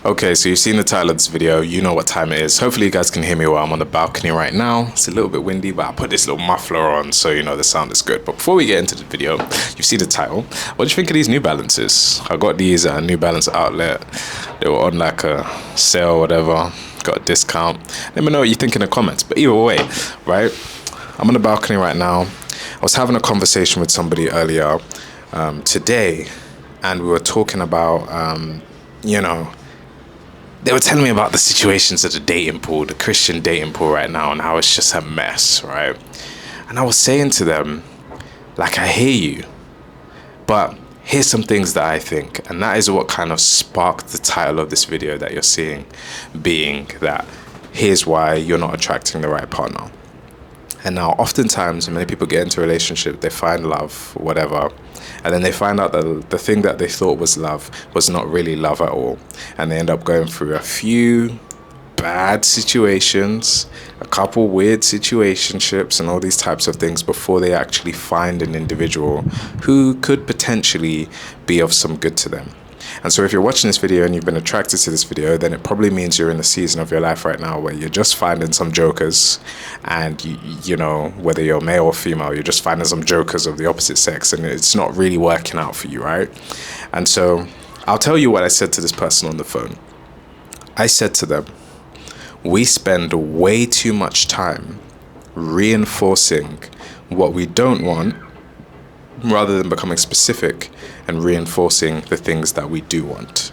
Okay, so you've seen the title of this video, you know what time it is. Hopefully you guys can hear me while I'm on the balcony right now. It's a little bit windy, but I put this little muffler on so you know the sound is good. But before we get into the video, you've seen the title. What do you think of these New Balances? I got these at a New Balance outlet. They were on like a sale or whatever. Got a discount. Let me know what you think in the comments. But either way, right? I'm on the balcony right now. I was having a conversation with somebody earlier today, and we were talking about, they were telling me about the situations of the dating pool, the Christian dating pool right now, and how it's just a mess, right? And I was saying to them, like, I hear you, but here's some things that I think, and that is what kind of sparked the title of this video that you're seeing, being that here's why you're not attracting the right partner. And now, oftentimes, when many people get into a relationship, they find love, whatever, and then they find out that the thing that they thought was love was not really love at all. And they end up going through a few bad situations, a couple weird situationships, and all these types of things before they actually find an individual who could potentially be of some good to them. And so if you're watching this video and you've been attracted to this video, then it probably means you're in the season of your life right now where you're just finding some jokers, and you know, whether you're male or female, you're just finding some jokers of the opposite sex, and it's not really working out for you, right? And so I'll tell you what I said to this person on the phone. I said to them, we spend way too much time reinforcing what we don't want rather than becoming specific and reinforcing the things that we do want.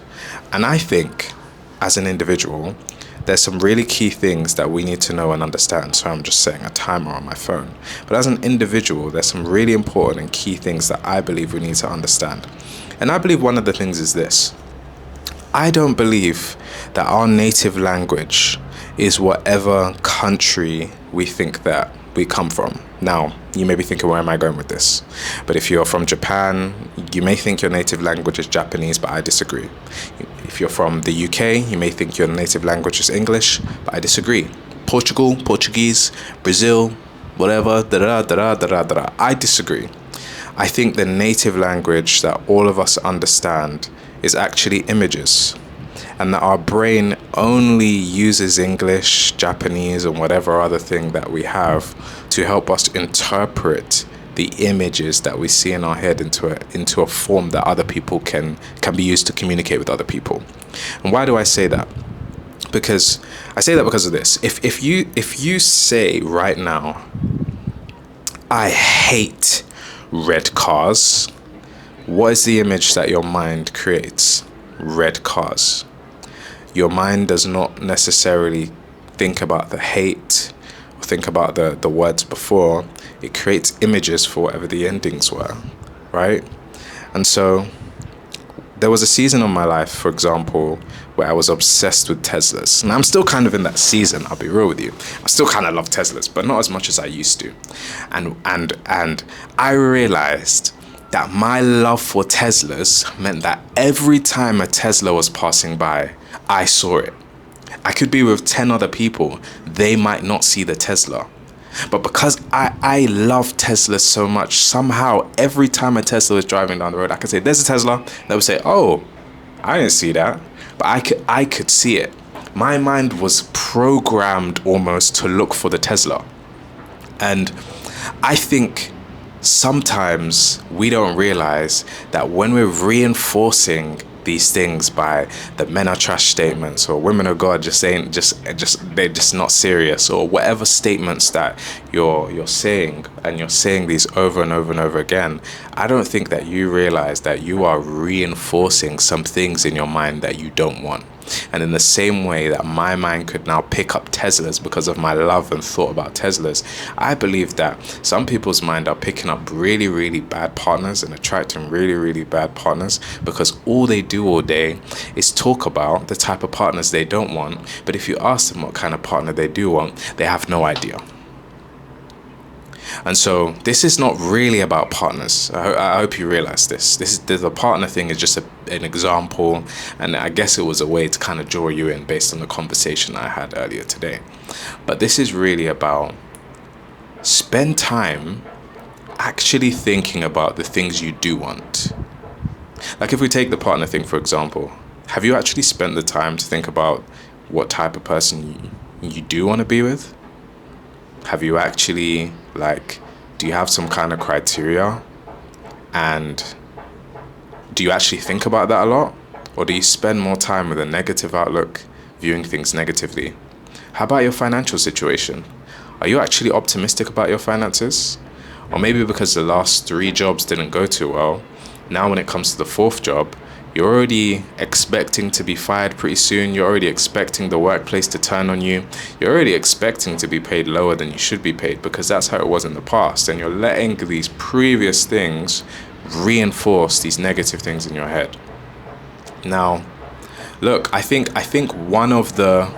And I think, as an individual, there's some really key things that we need to know and understand. So I'm just setting a timer on my phone. But as an individual, there's some really important and key things that I believe we need to understand. And I believe one of the things is this. I don't believe that our native language is whatever country we think that we come from. Now, you may be thinking, where am I going with this? But if you're from Japan, you may think your native language is Japanese, but I disagree. If you're from the UK, you may think your native language is English, but I disagree. Portugal, Portuguese, Brazil, whatever, I disagree. I think the native language that all of us understand is actually images, and that our brain only uses English, Japanese, and whatever other thing that we have to help us interpret the images that we see in our head into a form that other people can be used to communicate with other people. And why do I say that? Because I say that because of this. If you say right now, I hate red cars, what is the image that your mind creates? Red cars. Your mind does not necessarily think about the hate or think about the words before. It creates images for whatever the endings were, right? And so there was a season of my life, for example, where I was obsessed with Teslas. And I'm still kind of in that season, I'll be real with you. I still kind of love Teslas, but not as much as I used to. And I realized that my love for Teslas meant that every time a Tesla was passing by, I saw it. I could be with 10 other people, they might not see the Tesla. But because I love Tesla so much, somehow every time a Tesla was driving down the road, I could say, there's a Tesla. They would say, oh, I didn't see that. But I could see it. My mind was programmed almost to look for the Tesla. And I think sometimes we don't realize that when we're reinforcing these things by the men are trash statements, or women of God they're just not serious, or whatever statements that you're saying, and you're saying these over and over and over again, I don't think that you realize that you are reinforcing some things in your mind that you don't want. And in the same way that my mind could now pick up Teslas because of my love and thought about Teslas, I believe that some people's mind are picking up really, really bad partners and attracting really, really bad partners because all they do all day is talk about the type of partners they don't want. But if you ask them what kind of partner they do want, they have no idea. And so this is not really about partners. I hope you realize this. The partner thing is just an example, and I guess it was a way to kind of draw you in based on the conversation I had earlier today. But this is really about spend time actually thinking about the things you do want. Like if we take the partner thing, for example, Have you actually spent the time to think about what type of person you do want to be with? Have you actually, like, do you have some kind of criteria? And do you actually think about that a lot? Or do you spend more time with a negative outlook, viewing things negatively? How about your financial situation? Are you actually optimistic about your finances? Or maybe because the last 3 jobs didn't go too well, now when it comes to the 4th job, you're already expecting to be fired pretty soon. You're already expecting the workplace to turn on you. You're already expecting to be paid lower than you should be paid because that's how it was in the past. And you're letting these previous things reinforce these negative things in your head. Now, look, I think one of the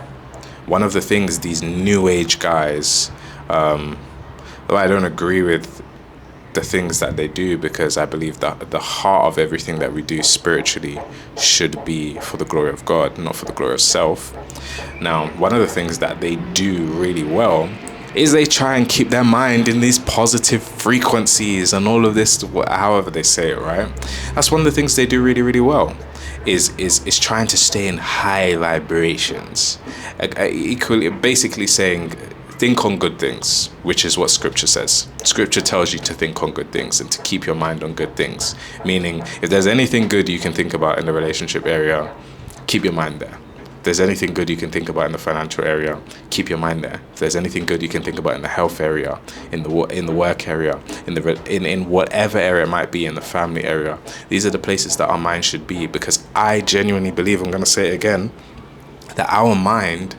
things these new age guys, though I don't agree with the things that they do, because I believe that the heart of everything that we do spiritually should be for the glory of God, not for the glory of self. Now, one of the things that they do really well is they try and keep their mind in these positive frequencies and all of this, however they say it, right? That's one of the things they do really, really well, is trying to stay in high vibrations. Equally, basically saying, think on good things, which is what scripture says. Scripture tells you to think on good things and to keep your mind on good things. Meaning, if there's anything good you can think about in the relationship area, keep your mind there. If there's anything good you can think about in the financial area, keep your mind there. If there's anything good you can think about in the health area, in the work area, in whatever area it might be, in the family area, these are the places that our mind should be, because I genuinely believe, I'm going to say it again, that our mind,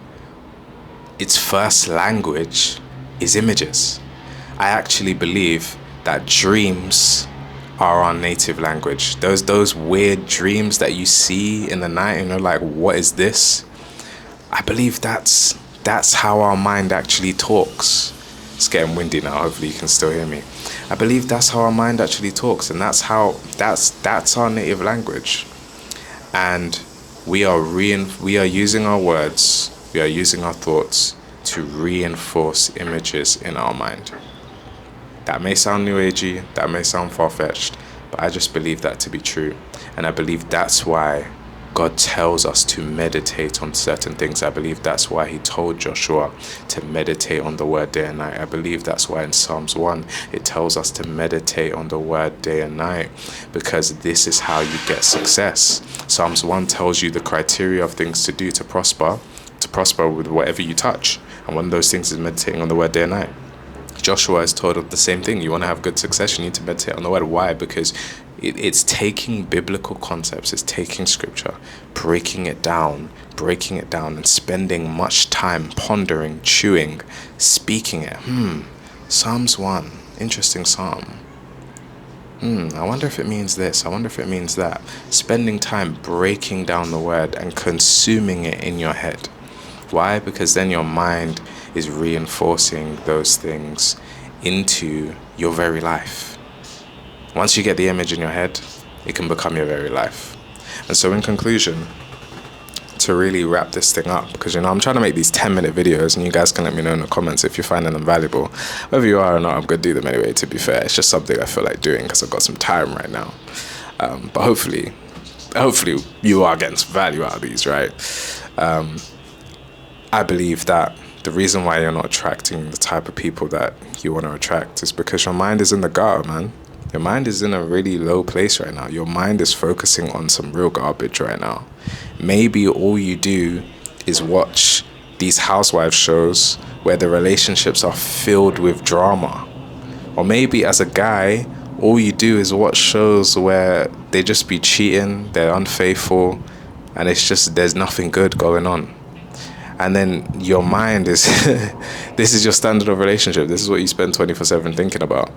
its first language is images. I actually believe that dreams are our native language. Those weird dreams that you see in the night, and you're like, what is this? I believe that's how our mind actually talks. It's getting windy now, hopefully you can still hear me. I believe that's how our mind actually talks, and that's our native language. And we are using our words, we are using our thoughts to reinforce images in our mind. That may sound new agey, that may sound far-fetched, but I just believe that to be true. And I believe that's why God tells us to meditate on certain things. I believe that's why he told Joshua to meditate on the word day and night. I believe that's why in Psalms 1 it tells us to meditate on the word day and night, because this is how you get success. Psalms 1 tells you the criteria of things to do to prosper with whatever you touch. And one of those things is meditating on the word day and night. Joshua is told of the same thing. You want to have good success, you need to meditate on the word. Why? Because it's taking biblical concepts, it's taking scripture, breaking it down, and spending much time pondering, chewing, speaking it. Psalms 1, interesting psalm. I wonder if it means this, I wonder if it means that. Spending time breaking down the word and consuming it in your head. Why? Because then your mind is reinforcing those things into your very life. Once you get the image in your head, it can become your very life. And so in conclusion, to really wrap this thing up, because I'm trying to make these 10-minute videos, and you guys can let me know in the comments if you're finding them valuable. Whether you are or not, I'm going to do them anyway, to be fair. It's just something I feel like doing because I've got some time right now. But hopefully you are getting some value out of these, right? I believe that the reason why you're not attracting the type of people that you want to attract is because your mind is in the gutter, man. Your mind is in a really low place right now. Your mind is focusing on some real garbage right now. Maybe all you do is watch these housewife shows where the relationships are filled with drama. Or maybe as a guy, all you do is watch shows where they just be cheating, they're unfaithful, and it's just, there's nothing good going on. And then your mind is, this is your standard of relationship. This is what you spend 24/7 thinking about.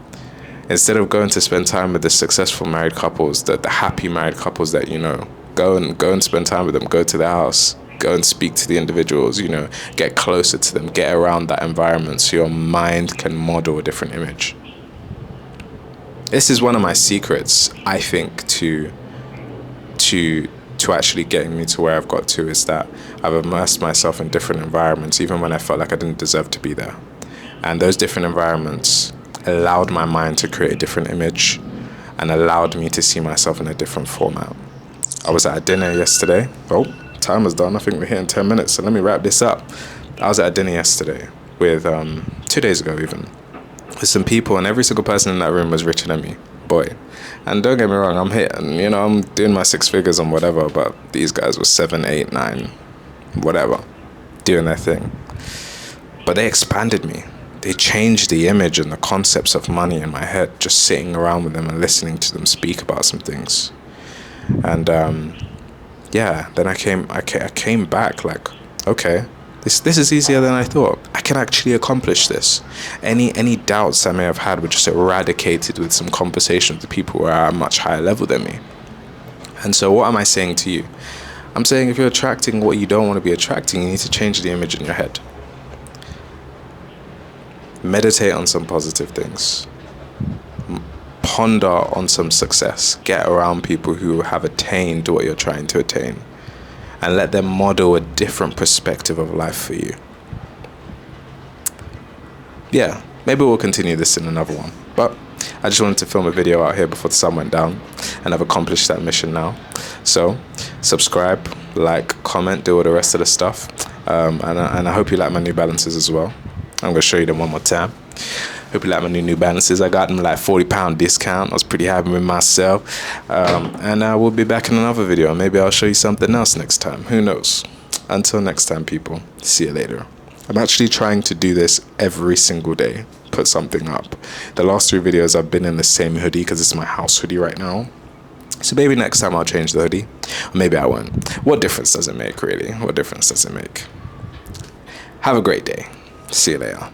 Instead of going to spend time with the successful married couples, the happy married couples that you know, go and spend time with them. Go to their house, go and speak to the individuals, get closer to them, get around that environment so your mind can model a different image. This is one of my secrets, I think, to actually getting me to where I've got to, is that I've immersed myself in different environments, even when I felt like I didn't deserve to be there. And those different environments allowed my mind to create a different image and allowed me to see myself in a different format. I was at a dinner yesterday. Oh, time is done. I think we're here in 10 minutes, so let me wrap this up. I was at a dinner yesterday with, 2 days ago even, with some people, and every single person in that room was richer than me. Boy. And don't get me wrong, I'm here, and I'm doing my 6 figures and whatever, but these guys were 7, 8, 9, whatever, doing their thing. But they expanded me. They changed the image and the concepts of money in my head, just sitting around with them and listening to them speak about some things. And then I came back like, okay, this is easier than I thought. I can actually accomplish this. Any doubts I may have had were just eradicated with some conversation with the people who are at a much higher level than me. And so what am I saying to you? I'm saying if you're attracting what you don't want to be attracting, you need to change the image in your head. Meditate on some positive things. Ponder on some success. Get around people who have attained what you're trying to attain, and let them model a different perspective of life for you. Yeah, maybe we'll continue this in another one, but I just wanted to film a video out here before the sun went down, and I've accomplished that mission now. So subscribe, like, comment, do all the rest of the stuff, and I hope you like my New Balances as well. I'm going to show you them one more time. Hope you like my New Balances. I got them like £40 discount. I was pretty happy with myself. And we'll be back in another video. Maybe I'll show you something else next time. Who knows? Until next time, people. See you later. I'm actually trying to do this every single day. Put something up. The last 3 videos I've been in the same hoodie because it's my house hoodie right now. So maybe next time I'll change the hoodie. Or maybe I won't. What difference does it make, really? What difference does it make? Have a great day. See you later.